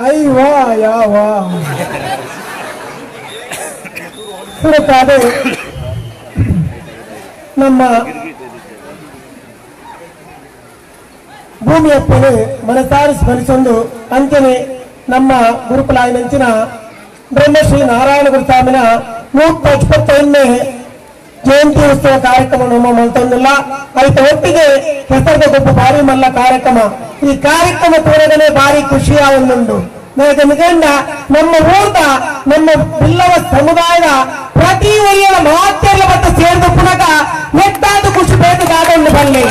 ಅಯ್ಯೋ ಯಾವ ಸುರಕಾದೆ ನಮ್ಮ ಭೂಮಿಯಪ್ಪನು ಮನಸಾರಿ ಸ್ಮರಿಸೊಂದು ಅಂಚನೆ ನಮ್ಮ ಗುರುಕುಲಾಯನಂಚಿನ ಬ್ರಹ್ಮಶ್ರೀ ನಾರಾಯಣ ಗುರುಸ್ವಾಮಿನ 155ನೇ ಜಯಂತಿ ಉತ್ಸವ ಕಾರ್ಯಕ್ರಮ ನಮ್ಮ ಮಲ್ತೊಂದಿಲ್ಲ ಅದಕ್ಕೆ ಒಟ್ಟಿಗೆ ಹೆಸರುಗೊಬ್ಬ ಭಾರಿ ಮಲ್ಲ ಕಾರ್ಯಕ್ರಮ ಈ ಕಾರ್ಯಕ್ರಮ ತೋರಗನೆ ಭಾರಿ ಖುಷಿಯ ಒಂದುಂಟು ನನಗೆ ನಿಜಂಡ ನಮ್ಮ ಊರ್ದ ನಮ್ಮ ಬಿಲ್ಲವ ಸಮುದಾಯದ ಪ್ರತಿ ಒಯ್ಯನ ಮಾತೆಲ್ಲ ಮತ್ತು ಸೇರಿದ ಪುನಃ ನೆಟ್ಟಾದ ಖುಷಿ ಬೇಟೆಗಾದೊಂದು ಬಲ್ಲಿ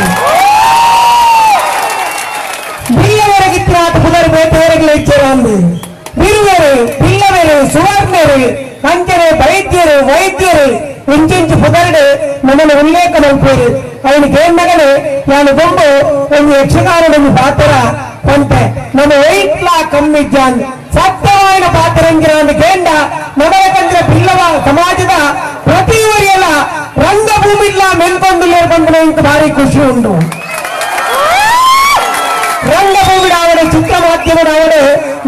ಬಿಲ್ಲವರೆಗಿತ್ತಿನ ಪುನರ್ ಬೇಟೆಯವರೆಗೆ ಇಚ್ಛೆರಂದು ಬಿರುವರು ಬಿಲ್ಲವರು ಸುವರ್ಣರು ಅಂಚನೆ ವೈದ್ಯರು ಇಂಚಿಂಚು ಪುಗರ್ಡು ನಮ್ಮನ್ನು ಉಲ್ಲೇಖ ಮಲ್ಪೇರು ಅವನಿಗೆ ಏನ್ಮಗನೆ ನಾನು ಬಂದು ಒಂದು ಯಕ್ಷಗಾನವನ್ನು ಪಾತ್ರ ಪಂತೆ ನಮ್ಮ ವೈಟ್ಲಾ ಕಮ್ಮಿಜ್ಜಾನ್ ಸತ್ಯವಾಯಿನ ಪಾತ್ರಂಗಿರ ಕೇಂದ್ರ ನಮಗಂದ್ರೆ ಬಿಲ್ಲವ ಸಮಾಜದ ಪ್ರತಿ ಒರಿಯಲ್ಲ ರಂಗಭೂಮಿಲ್ಲ ಮೆಲ್ಕೊಂಡು ಬಂದ್ರೆ ಇಂತ ಭಾರಿ ಖುಷಿ ಉಂಟು ರಂಗಭೂಮಿ ಅವಡೆ ಚಿತ್ರ ಮಾಧ್ಯಮದ ಅವಡೆ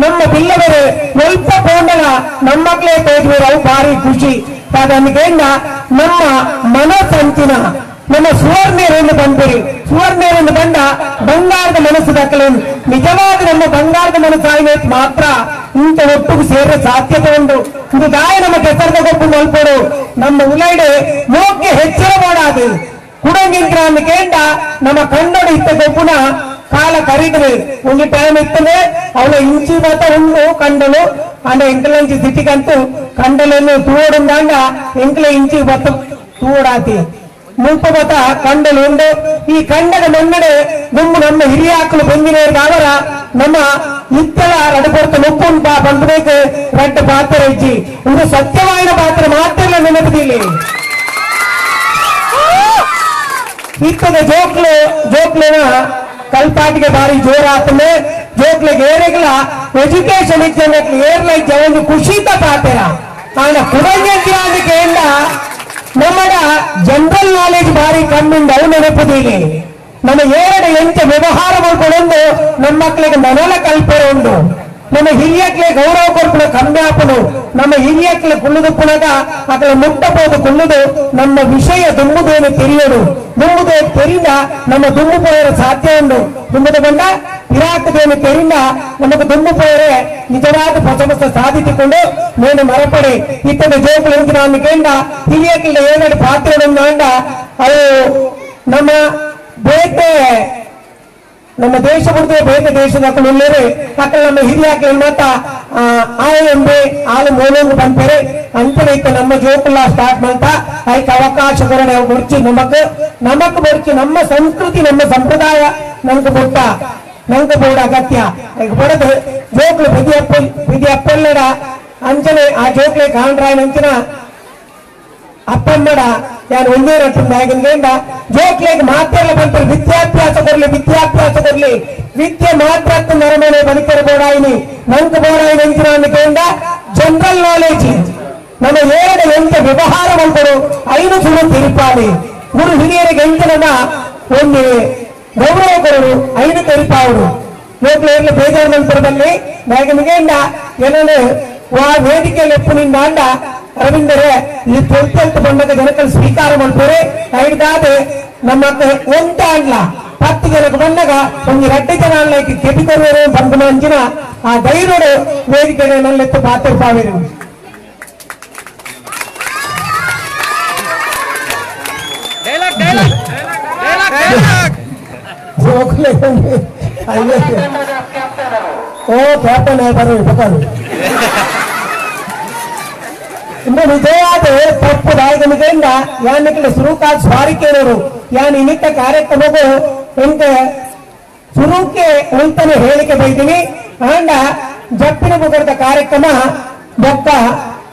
ನಮ್ಮ ಬಿಲ್ಲವರು ಸ್ವಲ್ಪ ಪೋಂಡಲ ನಮ್ಮಕ್ಲೇ ತೋರಿದ್ರು ಅವು ಭಾರಿ ಖುಷಿ ಅದನ್ನಿಗೆಂಡ ನಮ್ಮ ಮನಸ್ಸಂಚಿನ ನಮ್ಮ ಸುವರ್ಣೇರೆಂದು ಬಂದಿರಿ ಸುವರ್ಣೇರೆಂದು ಬಂದ ಬಂಗಾರದ ಮನಸ್ಸು ದಕ್ಕಲೇನು ನಿಜವಾದ ನಮ್ಮ ಬಂಗಾರದ ಮನಸ್ಸು ಆಯ್ತು ಮಾತ್ರ ಇಂಥ ಒಟ್ಟಿಗೆ ಸೇರೋ ಸಾಧ್ಯತೆ ಉಂಟು ಇದು ಗಾಯ ನಮ್ಮ ಕೆಸರಗೊಬ್ಬು ಮಲ್ಪಡು ನಮ್ಮ ಉಲೈಡೆ ಮೋಕ್ಕೆ ಹೆಚ್ಚಳ ಮಾಡಾದು ಕುಡಂಗಿಂದ್ರ ಕೇಂಡ ನಮ್ಮ ಕನ್ನಡ ಇತ್ತಗೊಬ್ಬುನ ಕಾಲ ಕರೀದ್ರೆ ಒಂದು ಟೈಮ್ ಇರ್ತದೆ ಅವಳ ಇಂಚಿ ಮಾತ ಉಂಡು ಕಂಡಲು ಅಂಡ ಎಂಕಲಂಚಿ ಸಿಟಿಗಂತೂ ಕಂಡಲನ್ನು ತೂಡಂದಾಗ ಎಂಕಲ ಇಂಚಿ ಬತ್ತ ತೂಡಾತಿ ಮುಲ್ಪ ಬತ್ತ ಕಂಡಲು ಉಂಡು ಈ ಕಂಡದ ಮನ್ನಡೆ ಗುಂಪು ನಮ್ಮ ಹಿರಿಯ ಹಾಕಲು ಬಂದಿರೋರ್ಗ ಅವರ ನಮ್ಮ ಇತ್ತಲ ರಡಪೊರ್ತ ಮುಪ್ಪುಂಟ ಬಂದಬೇಕು ರಡ್ಡ ಪಾತ್ರ ಇಜ್ಜಿ ಇದು ಸತ್ಯವಾದ ಪಾತ್ರ ಮಾತ್ರ ನೆನಪದಿಲ್ಲ ಇತ್ತದ ಜೋಕ್ಲೇನ ಕಲ್ಪಾಟಿಗೆ ಭಾರಿ ಜೋರಾತನೆ ಜೋಕ್ಲೆಗೆ ಏರೆಗಲ ಎಜುಕೇಶನ್ ಇದ್ದಂಗೆ ಏರ್ಲೈತೆ ಒಂದು ಖುಷಿತ ಪಾತ್ರ ಆಗ ಕುಡಂಗಿಂದ ನಮ್ಮಡ ಜನರಲ್ ನಾಲೆಜ್ ಭಾರಿ ಕಮ್ಮಿಂದ ಅವು ನೆನಪುದಿಲ್ಲ ನಮ್ಮ ಏರಡು ಎಂತ ವ್ಯವಹಾರ ಮಾಡ್ಕೊಂಡು ನಮ್ಮ ಮಕ್ಕಳಿಗೆ ಮನಲ ಕಲ್ಪನೆ ಉಂಟು ನಮ್ಮ ಹಿರಿಯಕ್ಲೆ ಗೌರವ ಕೊಡ್ಪುಣ ಕಮ್ಮಿ ಹಾಪನು ನಮ್ಮ ಹಿರಿಯಕ್ಲೆ ಕುಳ್ಳುದು ಪುನಗ ಅಕಲ ಮುಟ್ಟಬಹುದು ಕುಳ್ಳುದು ನಮ್ಮ ವಿಷಯ ದುಂಬುದೇನು ತೆರೆಯೋದು ದುಂಬುದೇ ತೆರಿಂದ ನಮ್ಮ ದುಂಬು ಪೋಯರ ಸಾಧ್ಯ ಉಂಟು ದುಂಬುದ ಬಂದ ಇರಾಕದೇನು ತೆರಿಂದ ನಮಗೆ ದುಂಬು ಪೋಯರೆ ನಿಜವಾದ ಹೊಸ ಸಾಧಿಸಿಕೊಂಡು ನೇನು ಮರಪಡೆ ಇತ್ತದ ಜೋಕುಲು ಎಂಚಿನ ಕೇಂದ್ರ ಹಿರಿಯಕ್ಲೆ ಏನೆರಡು ಪಾತ್ರಗಳನ್ನು ಅಂಡ ಅವು ನಮ್ಮ ಬೇಟೆ ನಮ್ಮ ದೇಶ ಬಿಡದೆ ಬೇರೆ ದೇಶದ ಮುಳ್ಳೇರೆ ಅక్కడ ನಮ್ಮ ಹಿರಿಯಾಕೆ ಮಾತ ಆಯಂಬೆ ಆಳು ಮೋಲಂಗು ಬಂತಾರೆ ಅಂತರ ಇತ್ತ ನಮ್ಮ ಜೋಕುಲ್ಲ ಸ್ಟಾರ್ಟ್ ಮಾಡ್ತಾ ಅದಕ್ಕೆ ಅವಕಾಶಗಳನ್ನ ಬರ್ಚಿ ನಮಕ್ ಬರ್ಚಿ ನಮ್ಮ ಸಂಸ್ಕೃತಿ ನಮ್ಮ ಸಂಪ್ರದಾಯ ನಂಗೆ ಬೊಟ್ಟ ನಂಗೆ ಬೋಡ ಅಗತ್ಯ ಈಗ ಬಡದು ಜೋಕ್ಲು ಬಿದಿ ಅಪ್ಪಲ್ಲಡ ಅಂಚನೆ ಆ ಜೋಕ್ಲೆ ಕಾಂಡ್ರಾಯನ ಅಂಚಿನ ಅಪ್ಪಮ್ಮಡ ಯಾರು ಒಂದೇ ರಟ್ಟಿಂದ ಜೋಕ್ಲೆಗೆ ಮಾತ್ರ ಬಂತಾರೆ ವಿದ್ಯಾಭ್ಯಾಸ ಕೊರ್ಲಿ ವಿದ್ಯೆ ಮಾತ್ರ ನರಮನೆ ಬದುಕರ ಬೋಡಾಯಿನಿ ನಂಗೆ ಬೋಡಾಯಿನಿ ಅಂಚಿನ ಕೇಂದ್ರ ಜನರಲ್ ನಾಲೆಜ್ ನಮ್ಮ ಏರಡು ಎಂತ ವ್ಯವಹಾರ ಮಾಡ್ಕೊಡು ಐದು ಸುಳ್ಳು ತಿರುಪಾಲಿ ಗುರು ಹಿರಿಯರಿಗೆ ಎಂಟನ ಒಂದು ಗೌರವ ಕೊಡೋರು ಐದು ತೆರಿಪಾವರು ಜೋಕ್ಲೇರ್ಲು ಬೇಜಾರು ನಂತರದಲ್ಲಿ ನಾಯಕನಿಗೆಂಡ ಏನನ್ನು ವೇದಿಕೆಯಲ್ಲಿ ಎಪ್ಪನಿಂದ ಅಂಡ ರವೀಂದರೆ ಈ ತೊಂತೆ ಬಂದಾಗ ಜನಕಲ್ಲಿ ಸ್ವೀಕಾರ ಮಾಡ್ತಾರೆ ಐದಾದ ನಮ್ಮ ಒಂಟ ಅಲ್ಲ 10 ಜನಕ್ಕೆ ಬಂದಾಗ ಒಂದು 2 ಜನ ಅಲ್ಲ ಕೆಪಿಕೊರುವರು ಬಂದ ಅಂಚಿನ ಆ ಧೈರ್ಯರು ವೇದಿಕೆಗೆ ನಲ್ಲೆತ್ತು ಪಾತ್ರ ಪಾವೇರು ಓ ಕ್ಯಾಪ್ಟನ್ ಬರ್ರಿ ಇನ್ನು ನಿಜವಾದ ತಪ್ಪು ದಾಯಕನಿಂದ ಯಾನಿಕಲು ಸುರುಕಾದ ಸ್ವಾರಿಕೆಯವರು ಯಾನ್ ಇನಿತ ಕಾರ್ಯಕ್ರಮವು ಎಂತ ಸುರುಕೆ ಅಂತಾನೆ ಹೇಳಿಕೆ ಬೈತೀನಿ ಅಂಡ ಜಪ್ಪಿನ ಮುಗರದ ಕಾರ್ಯಕ್ರಮ ಬೊಕ್ಕ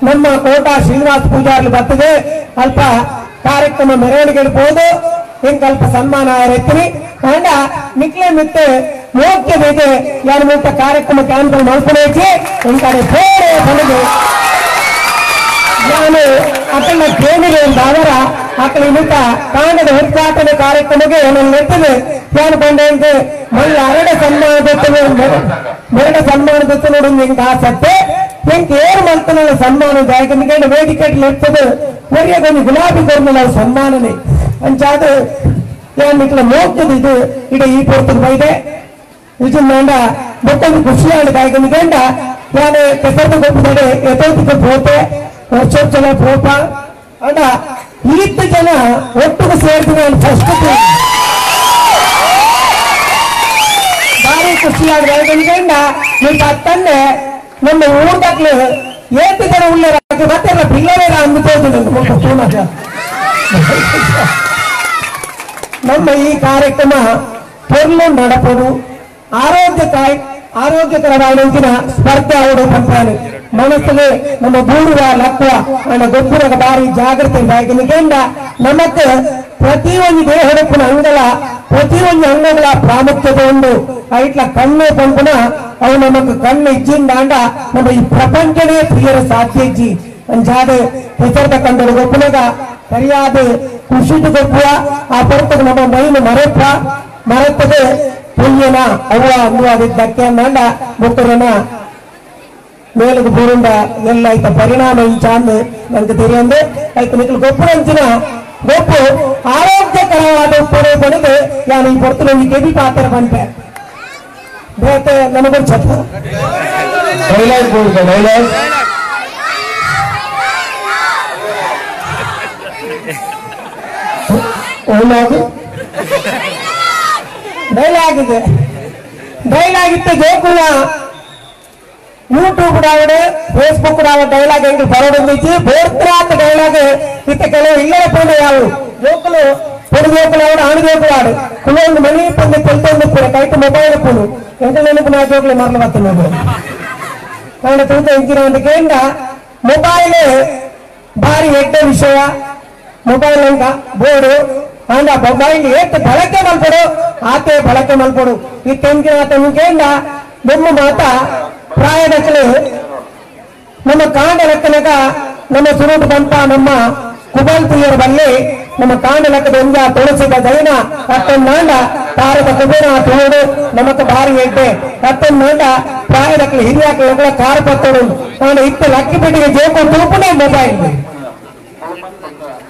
ನಮ್ಮ ಕೋಟ ಶ್ರೀನಿವಾಸ ಪೂಜಾರ್ಲಿ ಬರ್ತದೆ ಅಲ್ಪ ಕಾರ್ಯಕ್ರಮ ಮೆರವಣಿಗೆ ಇಡ್ಬೋದು ಹಿಂಗ ಅಲ್ಪ ಸನ್ಮಾನ ಎತ್ತೀನಿ ಅಂಡ ನಿಕ್ಲೆ ಮಿತ್ತೆ ಮೋಕ್ಯ ಬೇಕೆ ಯಾರು ಮುಕ್ತ ಕಾರ್ಯಕ್ರಮ ಕ್ಯಾನ್ಸಲ್ ಮಾಡ್ಕೊಳ್ಳಿ ಇಂಕಡೆ ಬೇರೆ ಬಂದು ನಾನು ಅಕಲ ಕೇಳಿದೆ ಅವರ ಅಕಲ ಇನ್ನುತ್ತ ಕಾಂಡದ ಉದ್ಘಾಟನೆ ಕಾರ್ಯಕ್ರಮಕ್ಕೆ ನನ್ನ ನೆಟ್ಟಿದೆ ಯಾರು ಬಂದಂತೆ ಮళ్ళీ మెరడ సన్మానదత్తనోడు ఇంక ఆసత్తే ఇంకేరు మల్తనల సన్మానం ఎందుకంటే వేదికట్లు ఎత్తదు ఒరే కొన్ని గులాబీ కొర్మల సన్మానమే అంచాదు ఇట్లా మోక్తది ఇది ఇక ఈ పొడుతుంది బయటే నిజండ మొత్తం ఖుషియాడు ఎందుకంటే నేను పెసరత కొప్పుతాడే ఎతోతికి పోతే వచ్చొచ్చల పోప అంట ఈత జನ ಒಟ್ಟಿಗೆ ಸೇರ್ತೀನಿ ಫಸ್ಟ್ ಭಾರಿ ಖುಷಿಯಾಗಿದೆ ఎందుకంటే మీకు అత్తన్నే ನಮ್ಮ ಊಟಕ್ಕೆ ಏತು ಜನ ಉಳ್ಳಾರ ಮತ್ತೆ ಪಿಲ್ಲವೇರ ಅಂದುಕೋದು ನಮ್ಮ ಈ ಕಾರ್ಯಕ್ರಮ పొర్లు నడపదు ఆరోగ్యకరమైన స్పర్ధ అవడం పంపాను మనసులే ನಮ್ಮ ಬೂಡುವ ಲಕ್ಕುವ ನನ್ನ ಗೊಬ್ಬರ ಬಾರಿ ಜಾಗ್ರತೆ ఎందుకంటే ನಮಕ್ಕೆ ಪ್ರತಿಯೊಂದು ದೇಹದಕ್ಕೂ ಪ್ರತಿಯೊಂದು ಅಂಗಗಳ ಪ್ರಾಮುಖ್ಯತೆ ಉಂಟು ಇಟ್లా ಕಣ್ಣು ಪಂಪುನ ಅವು ನಮக்கு ಕಣ್ಣು ಇಚ್ಚಿಂದಾಂಡ ನಮ್ಮ ಈ ಪ್ರಪಂಚನೇ ಪ್ರಿಯರ ಸಾಧ್ಯ ಇಜ್ಜಿ ಅಂಚಾದೆ ಹೆಸರದ ಕಂಡರು ಗೊಬ್ಬನಗ ಸರಿಯಾದ ಖುಷಿದು ಗೊಬ್ಬುವ ಆ ಪೊರ್ತಕ್ಕೆ ನಮ್ಮ ಮೈನು ಮರೆತದೆ ಪುಣ್ಯನ ಅವ್ವ ಅಂದು ಅದಿದ್ದಕ್ಕೆ ಅಂದಾಂಡ ಗೊಬ್ಬರನ ಮೇಲಕ್ಕೆ ಬೂರುಂಡ ಎಲ್ಲ ಆಯ್ತ ಪರಿಣಾಮ ಇಂಚಾಂದು ನನಗೆ ತಿಳಿಯಂದು ಆಯ್ತು ನಿಖಲು ಗೊಬ್ಬರ ಅಂಚಿನ ಗೊಬ್ಬು ಆರೋಗ್ಯಕರವಾದ ಉಪ್ಪು ಪಡೆದು ನಾನು ಈ ಪೊರ್ತಲು ಈ ಕೆಬಿ ಪಾತ್ರ ಬಂದೆ ಬೇತೆ ನನಗೆ ಛತ್ತ ಡೈಲಾಗ್ ಡೈಲಾಗ್ ಇದೆ ಡೈಲಾಗ್ ಇತ್ತು ಜೋಕುಲ ಯೂಟ್ಯೂಬ್ ರಾವಡೆ ಫೇಸ್ಬುಕ್ ರಾವಡೆ ಡೈಲಾಗ್ ಹೆಂಗ್ ಬರೋಡಿಸಿ ಬೋರ್ತ್ರಾತ್ ಡೈಲಾಗ್ ಇತ್ತ ಕೆಲವು ಇಲ್ಲೇ ಪೋಣ ಯಾವು ಜೋಕುಲು పొడి జోకులు ఆవిడ ఆడి జోకులు ఆడు కులందు మనీ పొంది తెలుతోంది కూడా కైట్ మొబైల్ పోను ఎంత నెలకు నా జోకులు మరల వస్తున్నాడు కానీ తూత ఇంచినందుకేంట ಮೊಬೈಲ್ ಭಾರಿ ಎಡ್ಡ ವಿಷಯ ಮೊಬೈಲ್ ಅಂಕ ಬೋರ್ಡು ಅಂದ ಮೊಬೈಲ್ ಏತ್ ಬಳಕೆ ಮಲ್ಪಡು ಆತೆ ಬಳಕೆ ಮಲ್ಪಡು ಈ ತೆಂಗಿನ ತೆಂಗೇಂಡ ಬೊಮ್ಮ ಮಾತ ಪ್ರಾಯದಕ್ಕಲೆ ನಮ್ಮ ಕಾಂಡ ಲೆಕ್ಕನಗ ನಮ್ಮ ಸುರುಟು ಬಂತ ನಮ್ಮ ಕುಬಲ್ ಪ್ರಿಯರ ಬಲ್ಲಿ ನಮ್ಮ ಕಾಂಡ ಲೆಕ್ಕದ ಒಂಜ ತುಳಸಿದ ದೈನ ಕತ್ತೊಂದಾಂಡ ತಾರದ ಕುಬೇರ ತೋಡು ನಮಕ್ ಭಾರಿ ಎಡ್ಡೆ ಕತ್ತೊಂದಾಂಡ ಪ್ರಾಯದಕ್ಕಲೆ ಹಿರಿಯಾಕಲ ಕಾರ್ಪತ್ತೋಡು ನಾನು ಇತ್ತು ಲಕ್ಕಿ ಬಿಟ್ಟಿಗೆ ಜೋಕು ತೂಪುನೇ ಮೊಬೈಲ್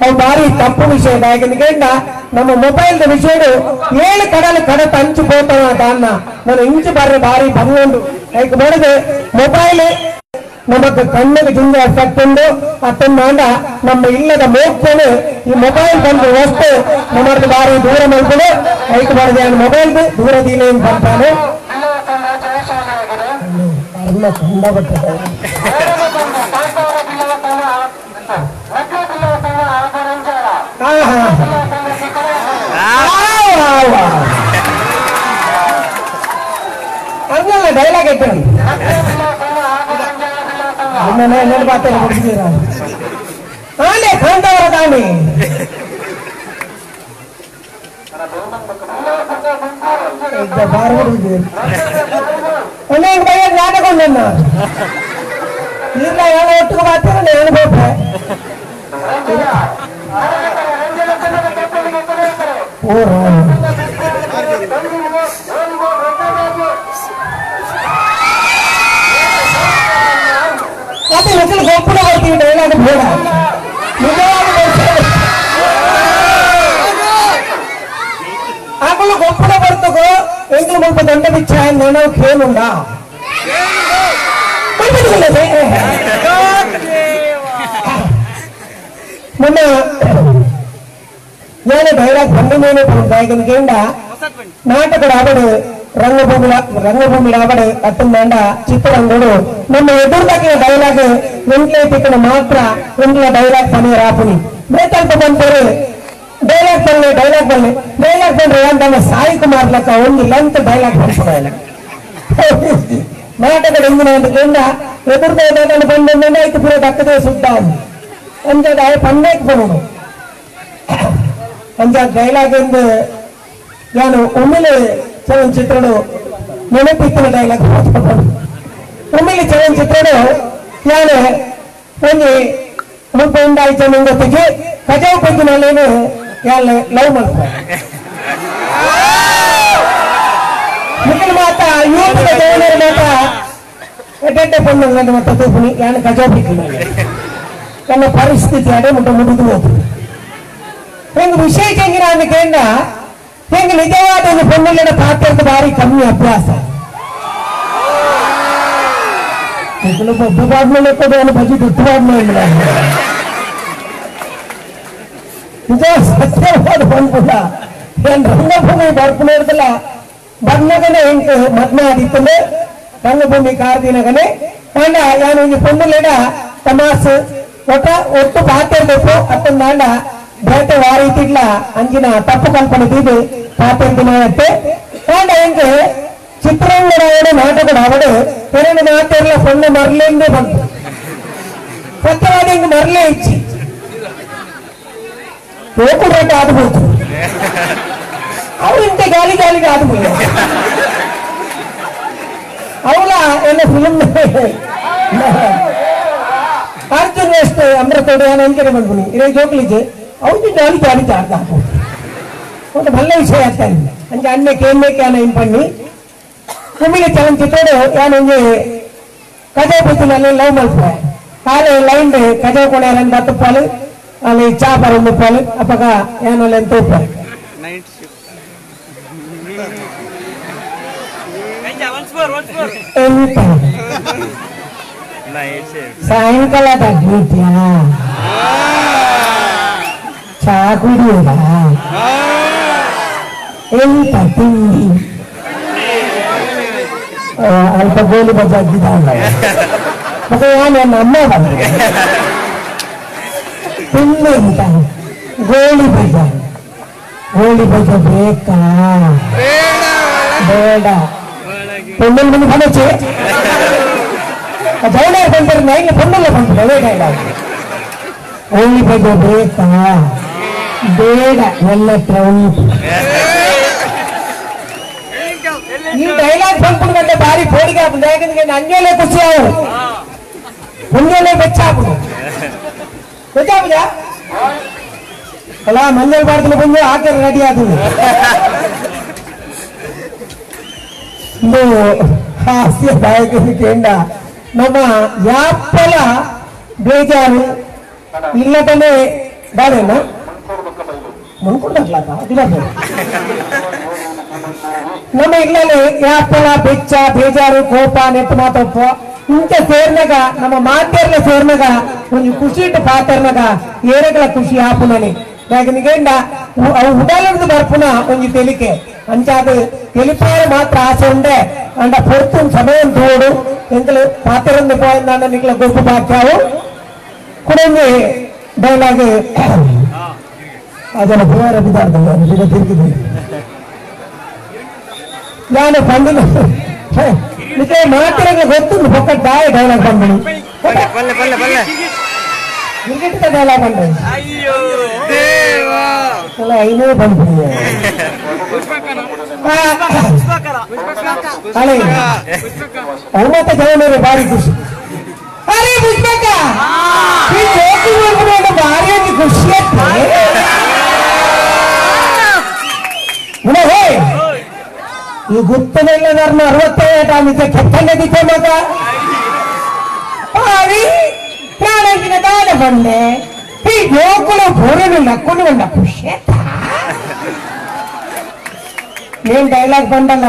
ಅವು ಭಾರಿ ತಪ್ಪು ವಿಷಯ ఎందుకంటే ನಮ್ಮ ಮೊಬೈಲ್ ವಿಷಯ 7 ಕಡಲು ಕಡತ ಹಂಚಿపోతాం దాన్న ನಾನು ಇಂಚು ಬರ್ರೆ ಭಾರಿ ಬಂದು ಲೈಕ್ ನೋಡಿದ್ರೆ ಮೊಬೈಲ್ ನಮக்கு ಕಣ್ಣಿಗೆ ಜಿಂಜ ಎಫೆಕ್ಟ್ ಉಂಟು ಅತ್ತೊಂದಾಂಡ ನಮ್ಮ ಇಲ್ಲದ ಮೋಕ್ತೇನೆ ಈ ಮೊಬೈಲ್ ಬಂದು ವಸ್ತು ನಮ್ಮದು ಭಾರಿ ದೂರ ಮಲ್ಪಡು ಲೈಕ್ ಮಾಡಿದೆ ಮೊಬೈಲ್ ದೂರದಿಲ್ಲ ಅಂತ ಬರ್ತಾನೆ ಚಂದ ಬರ್ತದೆ ಹಂಗಲ್ಲ ಡೈಲಾಗ್ ಐತೆ ಬಾತಲ್ಲಿ ಹುಡುಗಿರ ಆನೆ ಕಾಂತವರ ತಾನೆ ಬಾರ್ ಹುಡುಗಿ ಅನೇಕ ಬೈಯ ನಾಟಕೊಂಡನ್ನ ಇಲ್ಲ ಎಲ್ಲ ಒಟ್ಟಿಗೆ ಮಾತ್ರ ನಾನು ಬೋಟ್ರೆ ಅದೇ ಮಕ್ಕಳು ಗೊಬ್ಬರ ಬರ್ತೀವಿ ಡೈಲಾಗ್ ಬೇಡ ಆಕಳು ಗೊಬ್ಬರ ಬರ್ತಗೋ ಎಂಕಲು ಮುಲ್ಪ ದಂಡ ಬಿಚ್ಚ ನಾನು ಕೇಳುಂಡ ಮೊನ್ನೆ నేను డైలాగ్ బండి మీద ఎందుకంట నాటకుడు ఆవిడు రంగభూమి ఆవిడు అత్తందాండ చిత్రరంగుడు ನಮ್ಮ ಎದುರು ತಕ್ಕಿನ ಡೈಲಾಗ್ ಎಂಟ್ಲೆ ತಿಕ್ಕಿನ ಮಾತ್ರ ಎಂಟ್ಲ ಡೈಲಾಗ್ ಪನಿ ರಾಪುನಿ ಬೇಕಲ್ಪ ಬಂತಾರೆ ಡೈಲಾಗ್ ಬಂದ್ರೆ ಅಂತಂದ್ರೆ ಸಾಯಿ ಕುಮಾರ್ ಲೆಕ್ಕ ಒಂದು ಲೆಂತ್ ಡೈಲಾಗ್ ಬಂದ್ಬಿಡಲ್ಲ ನಾಟಕದ ಎಂದಿನ ఎందుకంట ಎದುರು ಬಂದ ಆಯ್ತು ಪೂರ ದಕ್ಕದೇ ಸುದ್ದ ಅಂಜದ ಪಂಡಕ್ಕೆ ಬರೋದು ಅಂಜ ಡೈಲಾಗ್ ಎಂದು ನಾನು ಒಮ್ಮೆಲೆ ಚಲನಚಿತ್ರಡು ನೆನಪಿತ್ತಿನ ಡೈಲಾಗ್ ಒಮ್ಮೆಲೆ ಚಲನಚಿತ್ರಡು ನಾನು ಒಂದು ಮುಪ್ಪ ಉಂಡಾಯ್ತ ನಿಂಗೊತ್ತಿಗೆ ಕಜಾವ್ ಪಂಚಿನಲ್ಲೇನು ಯಾಳೆ ಲವ್ ಮಾಡ್ತಾರೆ ಯೂತ್ మాట ఎట్టంటే పొందండి మొత్తం తూపుని ఆయన కజోపిస్తున్నాడు ನನ್ನ ಪರಿಸ್ಥಿತಿ ಅಡೆ ಮುಟ್ಟ ಮುಗಿದು ಹೋಗ್ತದೆ ಹೆಂಗೆ ವಿಶೇಷ ಹೆಂಗಿನ ಅದಕ್ಕೇಂದ ಹೆಂಗೆ ನಿಜವಾದ ಒಂದು ಪೊನ್ನುಲಿನ ಪಾತ್ರದ ಬಾರಿ ಕಮ್ಮಿ ಅಭ್ಯಾಸ ಬೊಬ್ಬಾದ್ಮೇಲೆ ಎಕ್ಕೋದು ಅವನು ಬಜಿ ದುಡ್ಡಾದ್ಮೇಲೆ ನಿಜ ಸತ್ಯವಾದ ಬಂದ್ಬಿಡ ಏನ್ ರಂಗಭೂಮಿ ಬರ್ಪುನ ಇರ್ತಲ್ಲ ಬಂದಾಗನೇ ಹೆಂಗೆ ಮದ್ನ ಆದಿತ್ತಂದ್ರೆ ರಂಗಭೂಮಿ ಕಾರ್ದಿನಗನೆ ಅಂಡ ಯಾನು ಒಂದು ಪೊನ್ನುಲಿನ ತಮಾಸು ಒಟ್ಟು ಪಾತಿರ್ಬೇಕು ಅತ್ತಂದಾಂಡ ಬೇಟ ವಾರೀತಿಡ್ಲ ಅಂಜಿನ ತಪ್ಪು ಕಲ್ಪನೆ ಇದು ಪಾತಿರ್ದಿನ ಅತ್ತೆ ಅಂಡ ಹೆಂಗೆ ಚಿತ್ರರಂಗದ ನಾಟಕದ ಅವಡು ಎರಡು ನಾಟ್ಯರ್ಲ ಪೊಣ್ಣು ಮರಲಿಂದೇ ಬಂತು ಸತ್ಯವಾದ ಹಿಂಗೆ ಮರಲೇ ಇಚ್ಚಿ ಹೋಗು ರೇಟ್ ಆದ್ಬೋದು ಅವ್ರು ಇಂತ ಗಾಲಿಗೆ ಆದ್ಬೋದು ಅವಳ ಎಲ್ಲ ಫಿಲ್ಮ್ ಅರ್ಜುನ್ ವೇಸ್ಟ್ ಅಮೃತೋಡು ಏನು ಅಂಕಣೆ ಮಾಡ್ಬಿಡಿ ಇರೋ ಜೋಕ್ಲಿಗೆ ಅವ್ರಿಗೆ ಗಾಲಿ ಆಡ್ತಾ ಒಂದು ಒಳ್ಳೆ ವಿಷಯ ಆಗ್ತಾ ಇಲ್ಲ ಅಂಚೆ ಅಣ್ಣಕ್ಕೆ ಏನ್ ಇಂಪಣ್ಣಿ ಕುಮಿಳಿ ಚಲನಚಿತ್ರೋಡು ಯಾನೊಂದು ಕಜಾ ಬುತ್ತಿನಲ್ಲಿ ಲವ್ ಮಲ್ಪೆ ಕಾಲೆ ಲೈನ್ ಕಜಾ ಕೊಡ್ಯಾರ 10 ರೂಪಾಯಿ ಅಲ್ಲಿ ಚಾಪರ್ 1 ರೂಪಾಯಿ ಅಪ್ಪಗ ಏನಲ್ಲ ಎಂತ ರೂಪಾಯಿ ಎಂತ ಸಾಯಂಕಾಲದ ಡ್ಯೂಟಿಯಾ ಚಾ ಕುಡಿಯೋದ ಎಂತ ತಿಂಡಿ ಅಲ್ಪ ಗೋಲಿ ಬಜೆ ಆಗಿದ್ದಾಳ ಮತ್ತೆ ನಾನು ಅಮ್ಮ ಬಂದ್ರೆ ತಿಂಡಿ ಎಂತ ಗೋಲಿ ಬಜೆ ಬೇಕಾ ಬೇಡ ಪೊಣ್ಣಲ್ ಬಂದು ಬನಚೆ ಜವಳ ಬಂದ್ರೆ ನೈನ್ ಪೊಣ್ಣಲ್ಲ ಬಂತು ಅದೇ ಡೈಲಾಗ್ ಗೋಲಿ ಬಜೆ ಬೇಕಾ ಬೇಡ ನನ್ನ ಹತ್ರ ಉಂಟು ಈ ಡೈಲಾಗ್ ಬಂದ್ಬಿಡ್ಗಂటే ಭಾರಿ ಪೋಡಿಗೆ ಆಗ್ತದೆ ಯಾಕಂದ್ರೆ ಅಂಜೋಲೆ ಖುಷಿ ಆವು ಮುಂಜೋಲೆ ಬೆಚ್ಚಾಗುದು ಅಲ್ಲ ಮಂಜಲ್ ಬಾರ್ದಲ್ಲಿ ಬಂದು ಹಾಕಿ ರೆಡಿ ಆಗುದು ಇದು ಹಾಸ್ಯ ದಾಯಕನಿಕೆಂಡ ನಮ್ಮ ಯಾಪ್ಪಲ ಬೇಜಾರು ಇಲ್ಲದನ್ನೇ ಬಾರೇನು ಮುನ್ಕೊಂಡಾಗ್ಲಾತ ಅದಿಲ್ಲ ನಮ್ಮ ಇಲ್ಲಲ್ಲಿ ಯಾಪ್ಪಲ ಬೆಚ್ಚ ಬೇಜಾರು ಕೋಪ ನೆಟ್ಟು ಮಾತಪ್ಪ ಇಂಥ ಸೇರ್ನಾಗ ನಮ್ಮ ಮಾತೇರ್ನ ಸೇರ್ನಾಗ ಒಂದು ಖುಷಿ ಇಟ್ಟು ಪಾತರ್ನಾಗ ಏರಗಳ ಖುಷಿ ಆಪುನನೆ ಯಾಕಂದ್ರೇಂಡ ಅವು ಉಡಾಲದ ಬರ್ಪುನ ಒಂದು ತೆಲಿಕೆ ಅಂಚಾದು తెలిపాయ మాత్రం ఆశ ఉండే అంట పొడుతున్న సమయం తోడు ఎంతలు పాత్రంది పోయిందన్న నీకు గొప్ప పాకావు కుడంగి డైలాగ్ ಅದನ್ನು ಬೇರೆ ಬಿದ್ದಾಡ್ತದೆ ಈಗ ತಿರುಗಿದೆ ನಾನು ಬಂದಿನ ನಿಜ ಮಾತಿರಂಗ ಗೊತ್ತು ಪಕ್ಕ ಡೈಲಾಗ್ ಬಂದಿನಿ ಕ್ರಿಕೆಟ್ ಡೈಲಾಗ್ ಬಂದ ಅಲ್ಲ ಐನೂ ಬಂದ್ಬಿಡಿ ಅಲೆ ಅವತ್ತ ಜನ ಭಾರಿ ಖುಷಿ ಅರೆ ಬುಜ್ಬೇಕ ಈ ಜೋಕಿ ಮಾಡ್ಕೊಂಡು ಭಾರಿ ಖುಷಿ ಈ ಗುತ್ತನೆಲ್ಲ 65 ಕೆತ್ತನೆದಿದ್ದೆ ಮಗ ಪ್ರಾಣಿನ ದಾನ ಬಂದೆ ಈ ಜೋಕುಲು ಬೋರನು ನಕ್ಕೊಂಡು ಬಂದ ಖುಷಿ ಏನ್ ಡೈಲಾಗ್ ಬಂದಲ್ಲ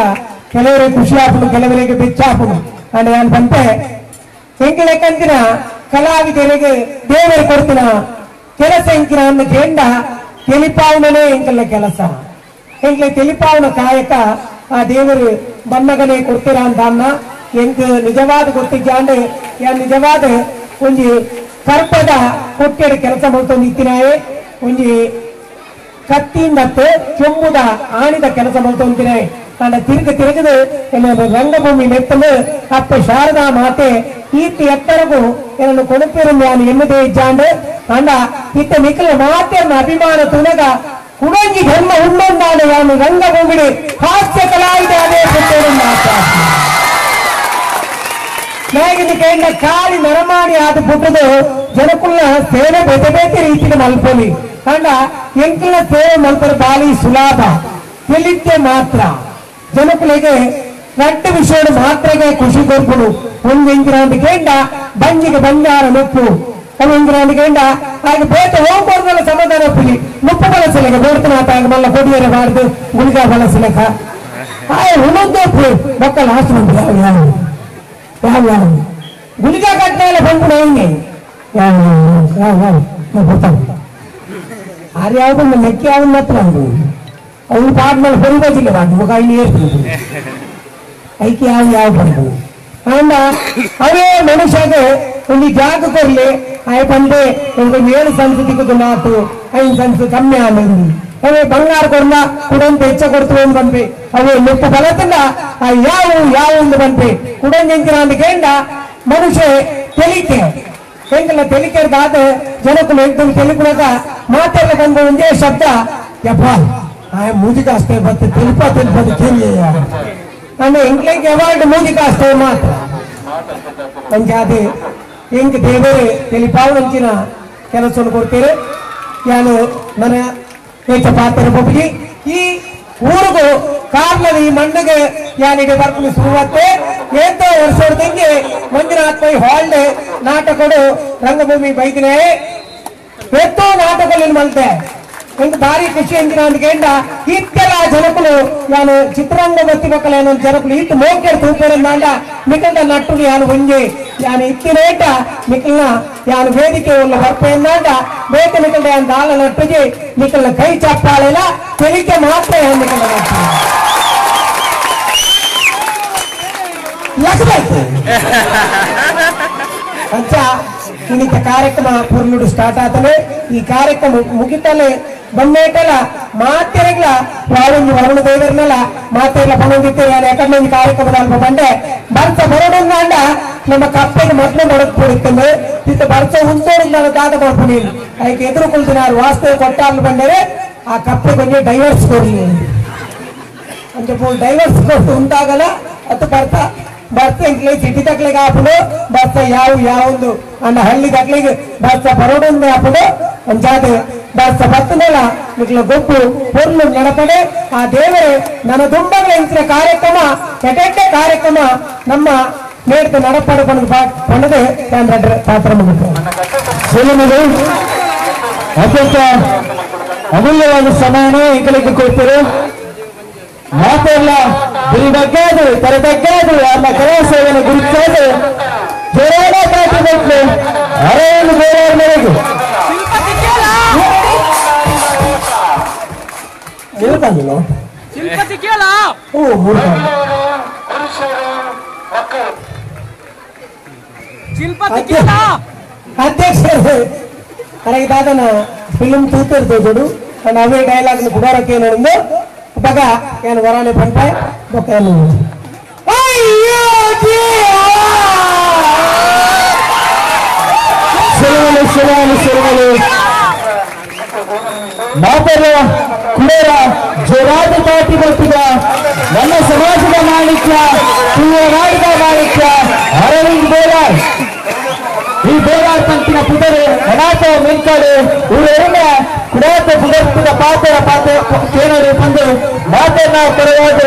ಕೆಲವರಿಗೆ ಖುಷಿ ಆಪುನು ಕೆಲವರಿಗೆ ಬೆಚ್ಚಾಪುನು ಅಂತ ನಾನು ಬಂತೆ ಹೆಂಗೆ ಲೆಕ್ಕಂತಿನ ಕಲಾವಿದರಿಗೆ ದೇವರು ಕೊಡ್ತಿನ ಕೆಲಸ ಹೆಂಗಿನ ಅನ್ನ ಕೇಂಡ తెలిపావుననే ఇంకల్ల ಕೆಲಸ ಹೆಂಗೆ తెలిపావుನ ಕಾಯಕ ಆ ದೇವರು ಬನ್ನಗನೆ ಕೊಡ್ತೀರಾ ಅಂತ ಎಂಕ ನಿಜವಾದ ಗೊತ್ತಿದ್ದಾಂಡೆ ಯಾ ನಿಜವಾದ ಒಂಜಿ ಕರ್ಪದ ಕೊಟ್ಟೆಡ ಕೆಲಸ ಮಾಡ್ಕೊಂಡು ಇತ್ತಿನಾಯೆ ಒಂಜಿ ಕತ್ತಿಂದತ್ತು ಚೊಂಬುದ ಆಣಿದ ಕೆಲಸ ಮಾಡ್ಕೊಂತಿನಾಯೆ ಅಂಡ ತಿರುಗದು ರಂಗಭೂಮಿ ನೆತ್ತಲು ಅಪ್ಪ ಶಾರದಾ ಮಾತೆ ಈತ ಎತ್ತರಗೂ ಏನನ್ನು ಕೊಡುತ್ತಿರು ನಾನು ಎನ್ನದೇ ಇಜ್ಜಾಂಡು ಅಂಡ ಇತ್ತ ನಿಖಲ ಮಾತೆಯನ್ನ ಅಭಿಮಾನ ತುನಗ ಕುಡಂಗಿ ಧರ್ಮ ಉಂಡೊಂದಾಡು ನಾನು ರಂಗಭೂಮಿಡಿ ಹಾಸ್ಯ ಕಲಾವಿದ ಅದೇ ಕೊಟ್ಟೇರು ಮಾತ ನಾಯಕನ ಕಾಲಿ ನರಮಾಣಿ ಆದ ಬಿಟ್ಟದು ಜನಕುಲ್ಲ ಸೇವೆ ಬೇತೆ ಬೇತೆ ರೀತಿಯ ಮಲ್ಪಲಿ ಅಂಡ ಎಂಕಲ ಸೇವೆ ಮಲ್ಪರ ಬಾಲಿ ಸುಲಭ ತಿಳಿದ್ದೆ ಮಾತ್ರ ಜನಕುಲಿಗೆ ರಟ್ಟು ವಿಷಯ ಮಾತ್ರೆಗೆ ಖುಷಿ ಕೊರ್ಪುಡು ಒಂದು ಎಂಜಿನ ಕೇಂಡ ಬಂಜಿಗೆ ಬಂಗಾರ ನೊಪ್ಪು ಒಂದೆಂಜಿನ ಕೇಂಡ ಹಾಗೆ ಬೇಟ ಹೋಗ್ಬಾರ್ದಲ್ಲ ಸಮಾಧಾನ ಒಪ್ಪಿಗೆ ಮುಪ್ಪು ಬಳಸಲಿಕ್ಕೆ ಬೇಡ್ತನಾಥ ಮಲ್ಲ ಕೊಡಿಯರೆ ಬಾರ್ದು ಗುಳಿಗ ಬಳಸಲಿಕ್ಕ ಉಣೊಂದು ಮಕ್ಕಳು ಹಾಸ್ಕೊಂಡು ಯಾವ ಗುಳಿಗ ಕಟ್ಟ ಎಲ್ಲ ಬಂದು ಹಿಂಗೆ ಆರು ಯಾವ್ದು ಲೆಕ್ಕ ಯಾವ ಮಾತ್ರ ಅವ್ರು ಪಾಡ್ ಮೇಲೆ ಬರಿಬೋದಿಲ್ಲ ಬಾಡು ಮುಖ ಇಲ್ಲಿ ಏರ್ತೀನಿ ಐಕೆ ಯಾವ ಬಂದು ಅಂದ ಅವೇ ಮನುಷ್ಯಗೆ ಒಂದು ಜಾಗ ಕೊರ್ಲಿ ಆಯ್ ಬಂದೆ ಒಂದು 7 ಸಂಸ್ಕೃತಿಗೆ ನಾತು 5 ಸಂಸ್ಕೃತಿ ಕಮ್ಮಿ ಆಮೇಲೆ ಅವೇ ಬಂಗಾರ ಕೊರ್ಲ ಕುಡಂತ ಹೆಚ್ಚ ಕೊಡ್ತು ಒಂದು ಬಂದ್ವಿ ಅವೇ ಮುಪ್ಪು ಬಲದಿಂದ ಯಾವ ಒಂದು ಬಂದ್ವಿ ಕುಡಂಜಂಕಿನ ಅಂತ ಕೇಂಡ ಮನುಷ್ಯ ತೆಲಿಕೆ ಹೆಂಗಲ್ಲ ತೆಲಿಕೆದಾದ ಜನಕ್ಕೂ ಎಂಟು ತೆಲಿಕುಳಗ ಮಾತೆಲ್ಲ ಬಂದು ಒಂದೇ ಶಬ್ದ ಯಪ್ಪ ಆಯ ಮೂಜಿಕ ಅಷ್ಟೇ ಬರ್ತದೆ ತಿಳ್ಪದು ಕೇಳಿಯ ಅಂದ್ರೆ ಇಂಗ್ಲೆಂಡ್ ಅವಾರ್ಡ್ ಮೂಜಿಕ ಅಷ್ಟೇ ಮಾತ್ರ ಅಂಚಾದೆ ಹೆಂಗ್ ದೇವರೇ ತಿಳಿಪಾವನಂಚಿನ ಕೆಲಸವನ್ನು ಕೊಡ್ತೀರಿ ನಾನು ನನ್ನ ಹೆಚ್ಚ ಪಾತ್ರ ಬಗ್ಗಿ ಈ ಊರಿಗೂ ಕಾರ್ನಲ್ಲಿ ಈ ಮಣ್ಣಿಗೆ ಯಾನಿಗೆ ಬರ್ಕೊಂಡು ಶುರುವತ್ತೆ ಏತೋ ವರ್ಷದಂಗೆ ಮಂಜುನಾಥ್ ಹಾಲ್ಡೆ ನಾಟಕಗಳು ರಂಗಭೂಮಿ ಬೈದಿನೇ ಎತ್ತೋ ನಾಟಕಗಳು ಮಲ್ತೆ ಎಂಟು ಭಾರಿ ಖುಷಿ ಎಂದಿನ ಒಂದು ಗಂಡ ಇತ್ತೆಲ್ಲ ಜನಕುಲು ನಾನು ಚಿತ್ರರಂಗ ಬತ್ತಿ ಮಕ್ಕಳ ಏನೋ ಜನಕುಲು ಇತ್ತು ಮೋಕೆ ತೂಪೇರೆ ಮಾಡ ಮಿಕ್ಕಳ ನಟ್ಟು ಯಾನು ಒಂಜಿ ಯಾನು ಇತ್ತಿನೇಟ ಮಿಕ್ಕಲ್ನ ಯಾನು ವೇದಿಕೆ ಉಳ್ಳ ಬರ್ಪೆಯನ್ನಾಡ ಬೇಕ ಮಿಕ್ಕಳ ಯಾನು ದಾಳ ನಟ್ಟುಜಿ ಮಿಕ್ಕಲ್ನ ಕೈ ಚಪ್ಪಾಳೆಲ್ಲ ತೆಲಿಕೆ ಮಾತ್ರ ಯಾನು ಮಿಕ್ಕಳ ನಟ್ಟು ಲಕ್ಷಬೇಕು ಅಚ್ಚ ಇನ್ನಿತ ಕಾರ್ಯಕ್ರಮ ಪೂರ್ಣುಡು ಸ್ಟಾರ್ಟ್ ಆತಲೆ ಈ ಕಾರ್ಯಕ್ರಮ ಮುಗಿತಲೆ ಬಂದೇಟಲ್ಲ ಮಾತೆರಗ್ಲ ಯಾವೊಂದು ವರುಣ ದೇವರನ್ನೆಲ್ಲ ಮಾತೆಲ್ಲ ಬಂದಿತ್ತು ನಾನು ಯಾಕಂದ್ರೆ ಈ ಕಾರ್ಯಕ್ರಮದ ಅಲ್ಪ ಬಂಡೆ ಬರ್ಸ ಬರೋಡಂಗಾಂಡ ನಮ್ಮ ಕಪ್ಪೆಗೆ ಮೊದಲು ಮೊಡಕ್ಬಿಡುತ್ತಂದ್ರೆ ಇತ್ತ ಬರ್ಸ ಉಂಟೋಡು ನಾನು ದಾದ ಮಾಡ್ತೀನಿ ಅದಕ್ಕೆ ಎದುರು ಕುಳಿತಿನಾರು ವಾಸ್ತವ ಕೊಟ್ಟಾರ್ಲು ಬಂದರೆ ಆ ಕಪ್ಪೆ ಕೊಂಚ ಡೈವರ್ಸ್ ಕೊಡ್ಲಿ ಅಂತ ಡೈವರ್ಸ್ ಕೊಟ್ಟು ಉಂಟಾಗಲ್ಲ ಅದು ಬರ್ತ ಇಂಕ್ಲೆ ಸಿಟಿ ತಕ್ಲಿಗೆ ಹಾಪುಡು ಬರ್ತ ಯಾವೊಂದು ಅನ್ನ ಹಳ್ಳಿ ತಕ್ಲಿಗೆ ಬರ್ತ ಬರೋಡೊಂದು ಹಾಪುಡು ಅಂಚಾದ ಬರ್ತ ಬತ್ತನೆಲ್ಲ ನಿಕ್ಲ ಗೊಬ್ಬು ಪೊರ್ಲು ನಡಪಡೆ ಆ ದೇವರೇ ನನ್ನ ದುಂಬಗಳ ಇಂಚಿನ ಕಾರ್ಯಕ್ರಮ ಕೆಟ್ಟೆ ಕಾರ್ಯಕ್ರಮ ನಮ್ಮ ನೇಡ್ತು ನಡಪಡೆ ಪಣದೆ ಪಾತ್ರ ಮುಗಿತು ಅತ್ಯಂತ ಅಮೂಲ್ಯವಾದ ಸಮಯನೇ ಈಗಲಿಗೆ ಕೊಡ್ತೀರಿ ಮಾತೆಲ್ಲ ಗುರಿ ಬಗ್ಗಾದು ತೆರೆ ತಗ್ಗಾದು ಅನ್ನ ಕಲಾ ಸೇವೆಯನ್ನು ಗುರುತಿಸೋದು ಬೇರೆ ಪಾಟಿ ಮಕ್ಕಳು ಅರೇನು ಬೇರೆ ಮೇರೆಗೆ ಅಧ್ಯಕ್ಷರು ನನಗೆ ದಾದನ ಫಿಲ್ಮ್ ತೂತಿರ್ತೇವೆ చూడు ನಾನು ಅವೇ ಡೈಲಾಗ್ ಕುಡಾರಕ್ಕೆ ನೋಡಿದ್ದು ಬಗ ಏನು ವರಾನೆ ಪಂಪ ಬೊಕ್ಕನು ಅಯ್ಯೋ ಶಿವನು ಮಾತರ ಕುಡೇರ ಜೋರಾದ ಪಾಟಿ ಬರ್ತಿದ ನನ್ನ ಸಮಾಜದ ಮಾಲೀಕ ನಾಡಿದ ಮಾಲೀಕ ಅರವಿಂದ್ ಬೋರಾರ್ ಈ ಬೋರಾರ್ ಪಂಚಿನ ಪುಟರು ಅನಾಥ ಮೆಂಕಾಡು ಊರೇನ ಕುಡಾತ ಪುಡರ್ತಿದ ಪಾತ್ರ ಕೇಳಲು ಬಂದು ಮಾತನ್ನ ಪರವಾದ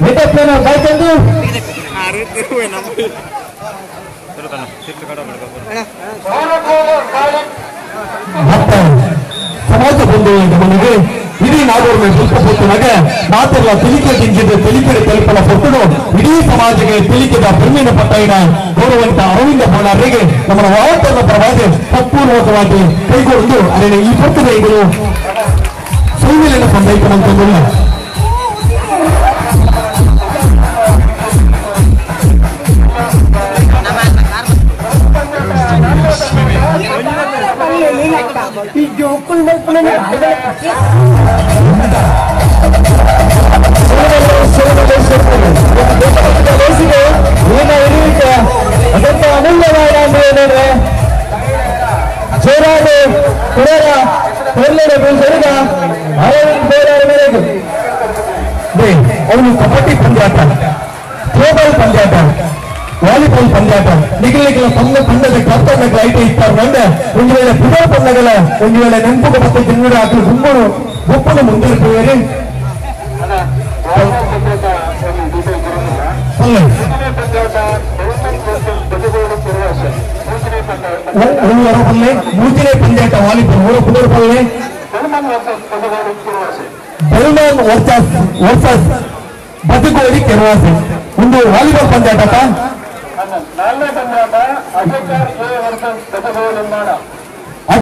ವಿಟಪ್ಪನ ಬೈತಂದು ಸಮಾಜ ಬಂಧುವಿನ ಮನೆಗೆ ಇಡೀ ನಾಡೋರ್ಮೆ ಸುತ್ತಪುತ್ತನಾಗ ಮಾತೆಲ್ಲ ತಿಳಿಕೆ ದಿಂಜಿದ್ದು ತಿಳಿಕೆರೆ ತಲುಪಲ ಕೊಟ್ಟು ಇಡೀ ಸಮಾಜಕ್ಕೆ ತಿಳಿಕೆದ ಪೆಣ್ಣಿನ ಪಟ್ಟಣ ಗೌರವಂತ ಅರವಿಂದ ಬೋಳಾರಿಗೆ ನಮ್ಮ ವಾರ್ತನ ಪರವಾಗಿ ಸಂಪೂರ್ಣವಾಗಿ ಕೈಗೊಂಡು ಅದನ್ನು ಈ ಪತ್ರಗಳು ಸೌಮ್ಯನ ಸಂದೈಪನಂತಂದಿಲ್ಲ ಈ ಜೋಕುಲ್ ಅದಂತ ಅಮೂಲ್ಯವಾದ ಅಂದ್ರೆ ಜೋರಾದ ಕುಡರ ಹೊರಗಡೆ ಬೀಳ್ಸರಿದ ಅರವಿಂದ್ ಬೋರಾರ ಮೇರೆಗೆ ಅವನು ಕಬಡ್ಡಿ ಪಂದ್ಯಾಟ ಥ್ರೋಬಾಲ್ ಪಂದ್ಯಾಟ ವಾಲಿಬಾಲ್ ಪಂದ್ಯಾಟ ನಿಗಲಿಗಳ ಪಂದ್ಯದ ಕರ್ತವ್ಯಕ್ಕೆ ಐಟೆ ಇರ್ತಾರೆ ಅಂದ್ರೆ ಒಂದು ವೇಳೆ ಫುಟ್ಬಾಲ್ ಪಂದ್ಯಗಳ ಒಂದು ವೇಳೆ ನೆನಪು ಮತ್ತೆ ತಿಂಗಳು ಹಾಕಲು ಗುಂಪನ್ನು ಮುಂದೆ ಪಲ್ಲೆ ಉಳುವರ ಪಲ್ಲೆ ಮೂತಿನೇ ಪಂದ್ಯಾಟ ವಾಲಿಬಾಲ್ ಊರ ಪುನರ್ ಪಲ್ಲೆ ಬೆಲ್ಮಾನ್ ವರ್ಸಸ್ ಬದುಕೋಡಿ ಕೆರವಾಸೆ ಒಂದು ವಾಲಿಬಾಲ್ ಪಂದ್ಯಾಟ. 4ನೇ ಪಂದ್ಯಾಟ ಅಶೋಕ್ ವರ್ಸಸ್ ಬೆದಗೋಡು ನಿರ್ಮಾಣ.